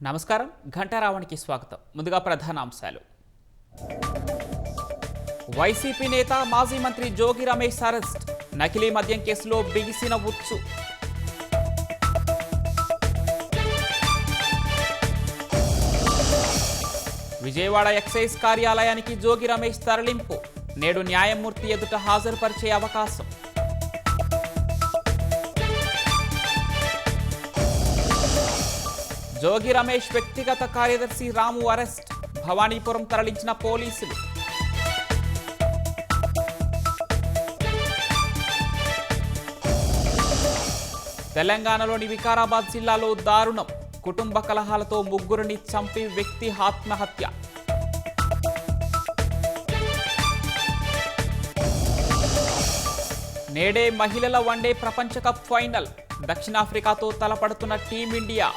నమస్కారం ఘంటారావానికి స్వాగతం. ముందుగా ప్రధానాంశాలు. వైసీపీ నేత మాజీ మంత్రి జోగి రమేష్ అరెస్ట్. నకిలీ మద్యం కేసులో బిగిసిన ఉచ్చు. విజయవాడ ఎక్సైజ్ కార్యాలయానికి జోగి రమేష్ తరలింపు. నేడు న్యాయమూర్తి ఎదుట హాజరుపరిచే అవకాశం. జోగి రమేష్ వ్యక్తిగత కార్యదర్శి రాము అరెస్ట్. భవానీపురం తరలించిన పోలీసులు. తెలంగాణలోని వికారాబాద్ జిల్లాలో దారుణం. కుటుంబ కలహాలతో ముగ్గురిని చంపి వ్యక్తి ఆత్మహత్య. నేడే మహిళల వన్డే ప్రపంచ కప్ ఫైనల్. దక్షిణాఫ్రికాతో తలపడుతున్న టీమిండియా.